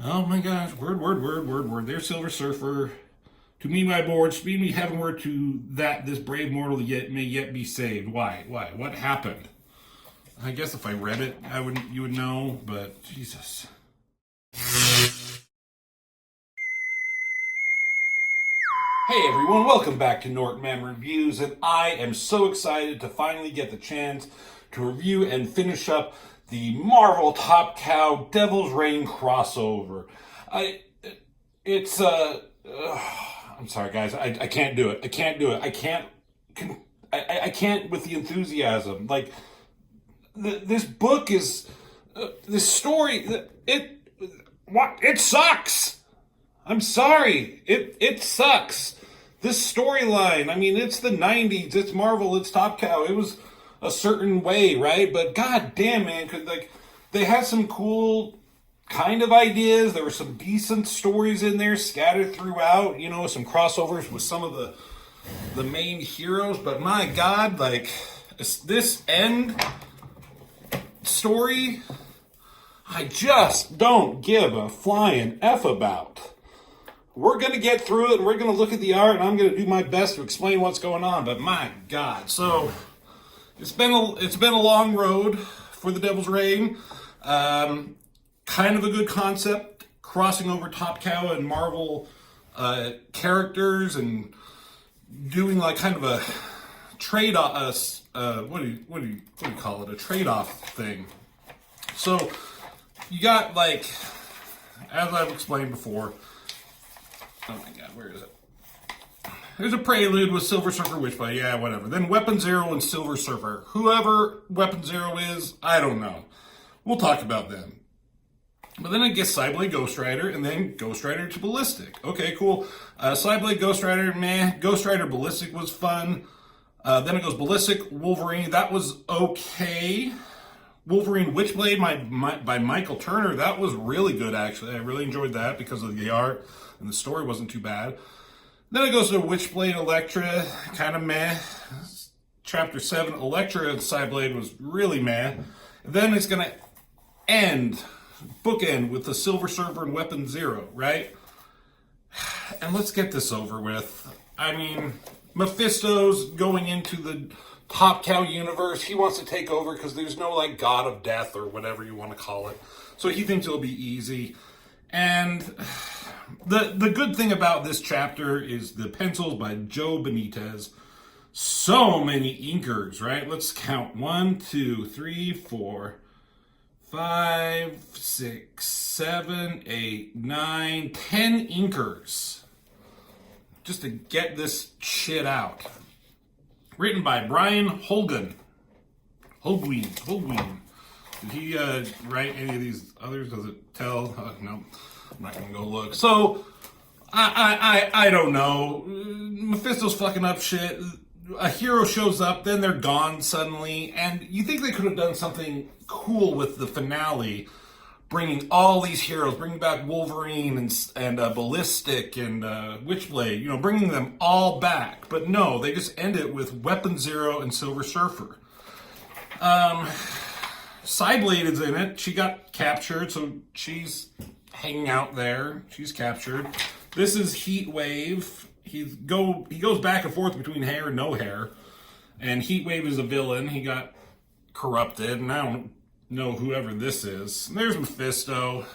Oh my gosh, word. There's Silver Surfer. To me, my board, speed me heavenward to that this brave mortal yet may yet be saved. Why? Why? What happened? I guess if I read it, you would know, but Jesus. Hey everyone, welcome back to Nortman Reviews, and I am so excited to finally get the chance to review and finish up the Marvel Top Cow Devil's Reign crossover. It's I'm sorry guys, I can't do it. I can't do it. I can't with the enthusiasm. Like this book is this story. It sucks. I'm sorry. It sucks. This storyline, I mean, it's the 90s, it's Marvel, it's Top Cow. It was a certain way, right? But god damn, man, they had some cool kind of ideas. There were some decent stories in there scattered throughout, some crossovers with some of the main heroes, but my god, this end story, I just don't give a flying F about. We're going to get through it, and we're going to look at the art, and I'm going to do my best to explain what's going on, but my God. So, it's been a long road for the Devil's Reign. Kind of a good concept, crossing over Top Cow and Marvel characters, and doing like kind of a trade-off, what do you call it, a trade-off thing. So, you got, as I've explained before, oh my god, where is it? There's a prelude with Silver Surfer Witchblade, yeah, whatever. Then Weapon Zero and Silver Surfer. Whoever Weapon Zero is, I don't know. We'll talk about them. But then it gets Cyblade Ghost Rider, and then Ghost Rider to Ballistic. Okay, cool. Cyblade Ghost Rider, meh. Ghost Rider Ballistic was fun. Then it goes Ballistic, Wolverine, that was okay. Wolverine Witchblade by Michael Turner, that was really good actually. I really enjoyed that because of the art, and the story wasn't too bad. Then it goes to Witchblade Elektra, kind of meh. Chapter 7, Elektra and Cyblade was really meh. And then it's going to bookend with the Silver Surfer and Weapon Zero, right? And let's get this over with. I mean, Mephisto's going into the Top Cow universe. He wants to take over because there's no god of death or whatever you want to call it. So he thinks it'll be easy. And the good thing about this chapter is the pencils by Joe Benitez. So many inkers, right? Let's count. 1, 2, 3, 4, 5, 6, 7, 8, 9, 10 inkers. Just to get this shit out. Written by Brian Holguin. Did he write any of these others? Does it tell? No, I'm not gonna go look. So I don't know. Mephisto's fucking up shit. A hero shows up, then they're gone suddenly, and you think they could have done something cool with the finale, bringing all these heroes, bringing back Wolverine and Ballistic and Witchblade, bringing them all back. But no, they just end it with Weapon Zero and Silver Surfer. Cyblade is in it. She got captured, so she's hanging out there. She's captured. This is Heatwave. He goes back and forth between hair and no hair. And Heatwave is a villain. He got corrupted, and I don't know whoever this is. There's Mephisto.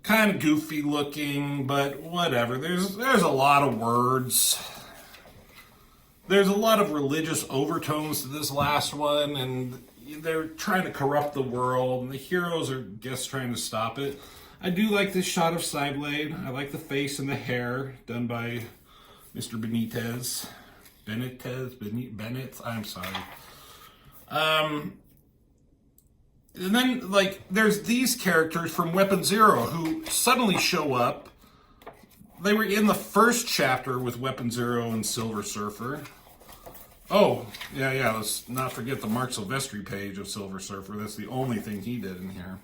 Kind of goofy looking, but whatever. There's a lot of words. There's a lot of religious overtones to this last one, and they're trying to corrupt the world, and the heroes are just trying to stop it. I do like this shot of Cyblade. I like the face and the hair done by Mr. Benitez. Bennett, I'm sorry. And then, there's these characters from Weapon Zero who suddenly show up. They were in the first chapter with Weapon Zero and Silver Surfer. Oh, yeah, let's not forget the Mark Silvestri page of Silver Surfer. That's the only thing he did in here.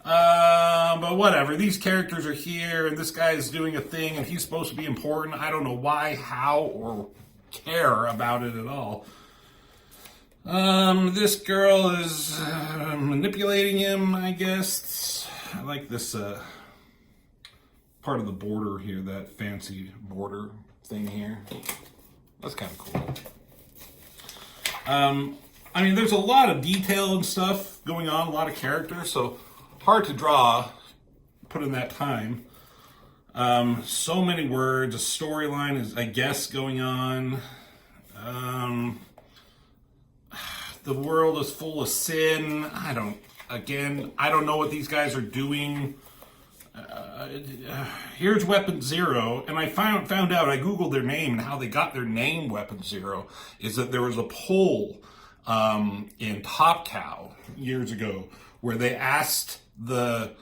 But whatever. These characters are here, and this guy is doing a thing, and he's supposed to be important. I don't know why, how, or care about it at all. This girl is manipulating him, I guess. I like this part of the border here, that fancy border thing here. That's kind of cool. I mean, there's a lot of detail and stuff going on, a lot of characters, so hard to draw, put in that time. So many words, a storyline is, I guess, going on. The world is full of sin. I don't know what these guys are doing. Here's Weapon Zero, and I found out, I Googled their name, and how they got their name, Weapon Zero, is that there was a poll in Top Cow years ago where they asked the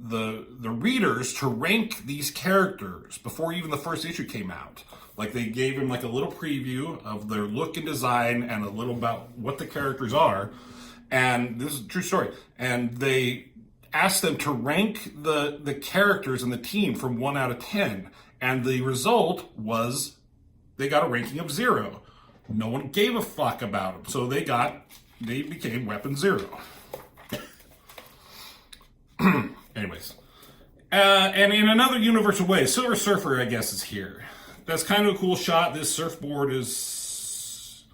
readers to rank these characters before even the first issue came out. Like, they gave them like a little preview of their look and design and a little about what the characters are. And this is a true story. And they asked them to rank the characters in the team from 1 out of 10. And the result was they got a ranking of 0. No one gave a fuck about them. So they became Weapon Zero. Anyways. And in another universal way, Silver Surfer, I guess, is here. That's kind of a cool shot. This surfboard is,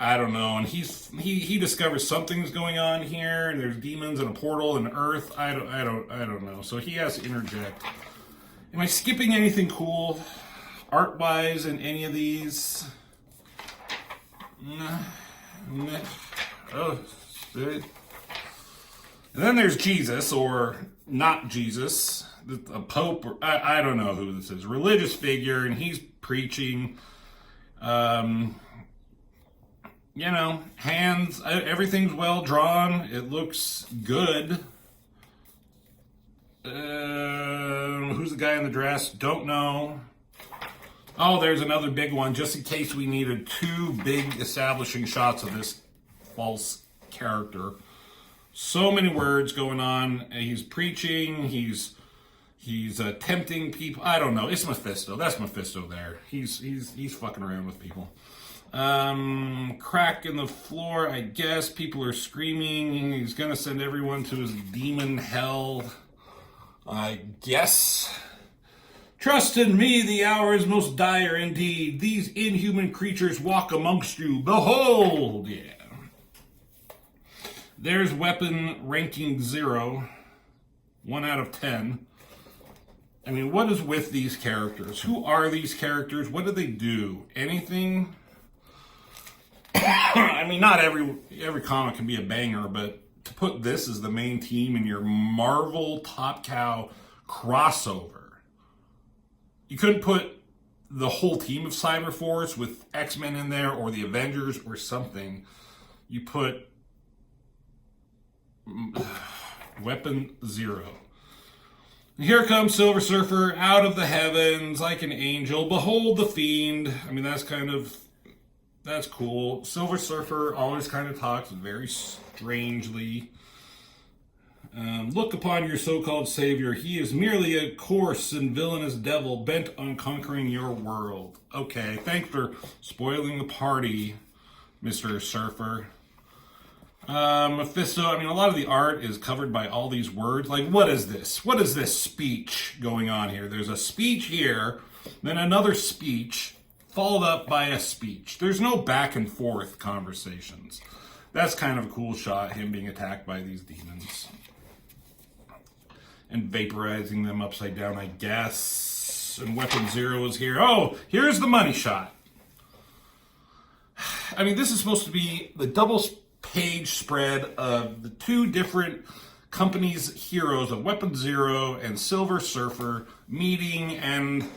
I don't know, and he discovers something's going on here, and there's demons and a portal and Earth. I don't know. So he has to interject. Am I skipping anything cool, art-wise, in any of these? Oh, and then there's Jesus, or not Jesus, a pope, or I don't know who this is, religious figure, and he's preaching. You know, hands, everything's well drawn. It looks good. Who's the guy in the dress? Don't know. Oh, there's another big one, just in case we needed 2 big establishing shots of this false character. So many words going on. He's preaching. He's tempting people. I don't know. It's Mephisto. That's Mephisto there. He's fucking around with people. Crack in the floor, I guess. People are screaming. He's gonna send everyone to his demon hell, I guess. Trust in me, the hour is most dire indeed. These inhuman creatures walk amongst you. Behold! Yeah. There's weapon ranking 0. 1 out of 10. I mean, what is with these characters? Who are these characters? What do they do? Anything? I mean, not every comic can be a banger, but to put this as the main team in your Marvel Top Cow crossover, you couldn't put the whole team of Cyberforce with X-Men in there, or the Avengers, or something. You put Weapon Zero. Here comes Silver Surfer out of the heavens like an angel. Behold the fiend. I mean, that's cool. Silver Surfer always kind of talks very strangely. Look upon your so-called savior. He is merely a coarse and villainous devil bent on conquering your world. Okay, thanks for spoiling the party, Mr. Surfer. Mephisto, I mean, a lot of the art is covered by all these words. Like, what is this? What is this speech going on here? There's a speech here, then another speech, followed up by a speech. There's no back and forth conversations. That's kind of a cool shot, him being attacked by these demons. And vaporizing them upside down, I guess. And Weapon Zero is here. Oh, here's the money shot. I mean, this is supposed to be the double-page spread of the 2 different companies' heroes of Weapon Zero and Silver Surfer meeting, and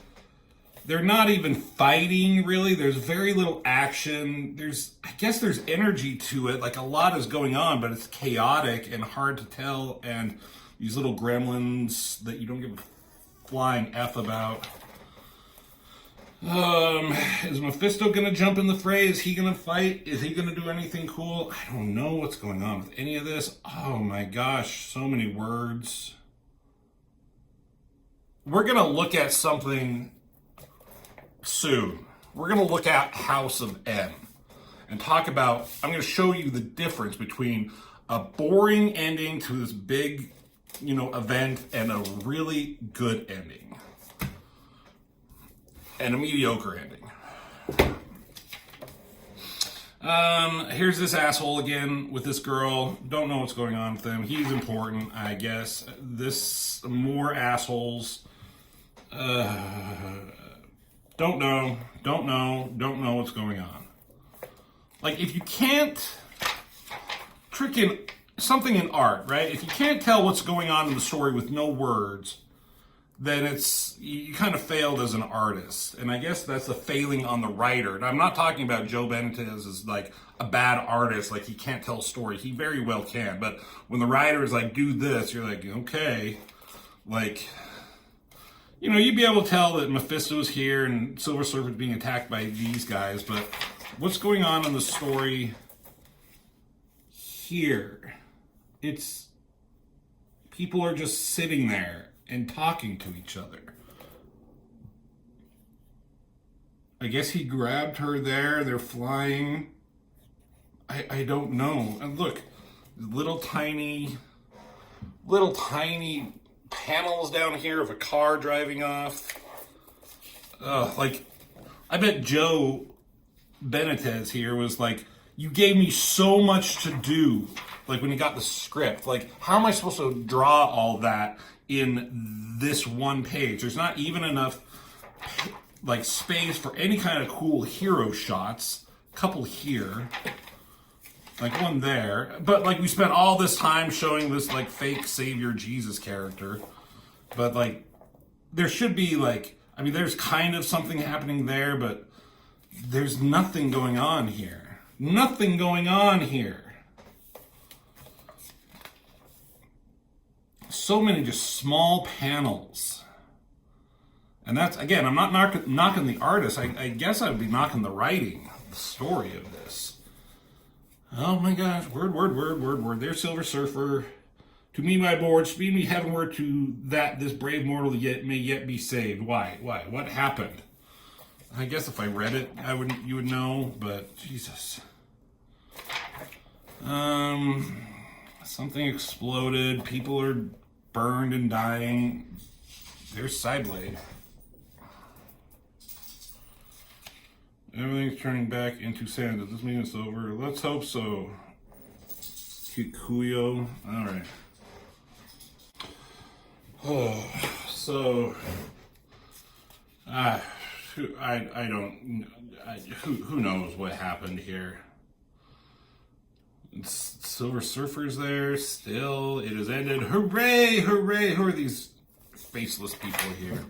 they're not even fighting, really. There's very little action. I guess there's energy to it. Like, a lot is going on, but it's chaotic and hard to tell, and these little gremlins that you don't give a flying F about. Is Mephisto gonna jump in the fray? Is he gonna fight? Is he gonna do anything cool? I don't know what's going on with any of this. Oh my gosh, so many words. We're gonna look at something soon. We're gonna look at House of M and talk about, I'm gonna show you the difference between a boring ending to this big event and a really good ending. And a mediocre ending. Here's this asshole again with this girl. Don't know what's going on with him. He's important, I guess. This more assholes. Don't know what's going on. Like, if you can't trick in something in art, right? If you can't tell what's going on in the story with no words, then you kind of failed as an artist. And I guess that's a failing on the writer. And I'm not talking about Joe Benitez as like a bad artist, like he can't tell a story. He very well can. But when the writer is like, do this, you're like, okay. Like, you'd be able to tell that Mephisto's here and Silver Surfer's being attacked by these guys. But what's going on in the story here? It's people are just sitting there and talking to each other. I guess he grabbed her there. They're flying. I don't know. And look, little tiny panels down here of a car driving off. Like, I bet Joe Benitez here was like, you gave me so much to do. Like, when he got the script, like, how am I supposed to draw all that in this one page? There's not even enough like space for any kind of cool hero shots. Couple here, like one there, but like we spent all this time showing this like fake savior Jesus character, but like there should be like, I mean, there's kind of something happening there, but there's nothing going on here. Nothing going on here. So many just small panels. And that's, again, I'm not knocking the artist. I guess I would be knocking the writing, the story of this. Oh my gosh, word. There's Silver Surfer. To me, my board, speed me heavenward to that this brave mortal may yet be saved. Why? What happened? I guess if I read it, you would know, but Jesus. Something exploded. People are burned and dying. There's Cyblade. Everything's turning back into sand. Does this mean it's over? Let's hope so. Kikuyo. Alright. So, who knows what happened here? Silver Surfer's there still. It has ended. Hooray! Hooray! Who are these faceless people here?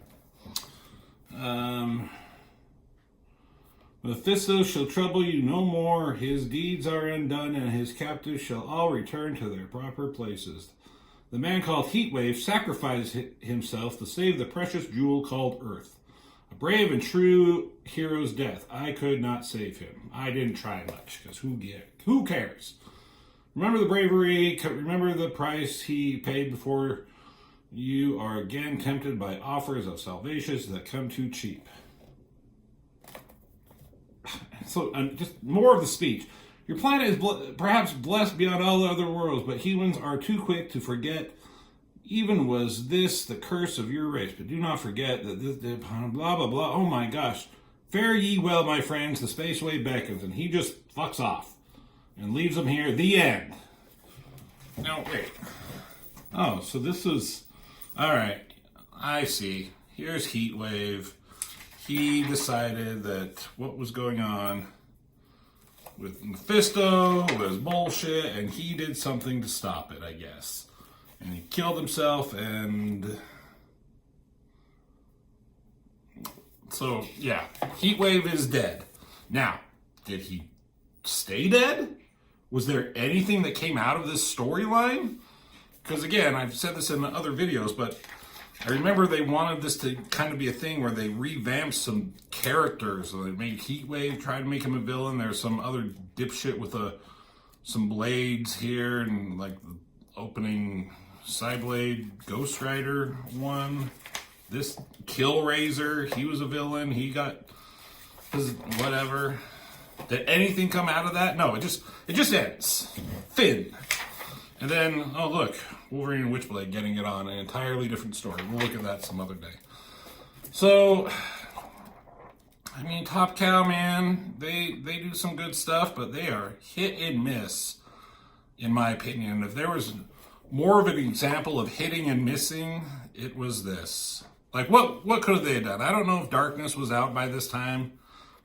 Mephisto shall trouble you no more. His deeds are undone, and his captives shall all return to their proper places. The man called Heatwave sacrificed himself to save the precious jewel called Earth. A brave and true hero's death. I could not save him. I didn't try much, because who cares? Remember the bravery, remember the price he paid before you are again tempted by offers of salvation that come too cheap. So, just more of the speech. Your planet is perhaps blessed beyond all other worlds, but humans are too quick to forget. Even was this the curse of your race. But do not forget that this blah, blah, blah. Oh my gosh. Fare ye well, my friends. The space wave beckons, and he just fucks off and leaves them here. The end. Now, wait. Oh, so this is... Alright. I see. Here's Heatwave. He decided that what was going on with Mephisto was bullshit, and he did something to stop it, I guess. And he killed himself, and... So, yeah. Heatwave is dead. Now, did he stay dead? Was there anything that came out of this storyline? Because, again, I've said this in other videos, but I remember they wanted this to kind of be a thing where they revamped some characters. So they made Heatwave, tried to make him a villain. There's some other dipshit with some blades here, and like the opening Cyblade Ghost Rider one. This Killraiser, he was a villain. He got whatever. Did anything come out of that? No, it just ends. Finn. And then, oh look, Wolverine and Witchblade getting it on, an entirely different story. We'll look at that some other day. So, I mean, Top Cow, man, they do some good stuff, but they are hit and miss, in my opinion. If there was more of an example of hitting and missing, it was this. Like, what could they have done? I don't know if Darkness was out by this time.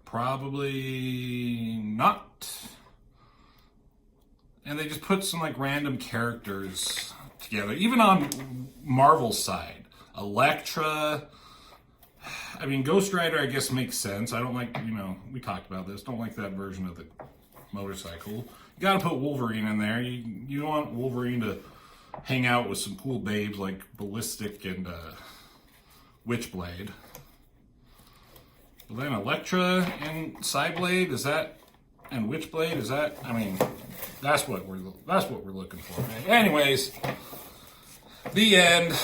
Probably not. And they just put some, like, random characters together. Even on Marvel's side. Elektra. I mean, Ghost Rider, I guess, makes sense. I don't like, we talked about this. Don't like that version of the motorcycle. You gotta put Wolverine in there. You don't want Wolverine to hang out with some cool babes like Ballistic and Witchblade. But then Elektra and Cyblade, and Witchblade, that's what we're looking for. Anyways, the end.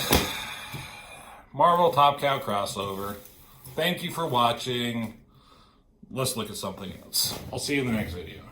Marvel Top Cow crossover. Thank you for watching. Let's look at something else. I'll see you in the next video.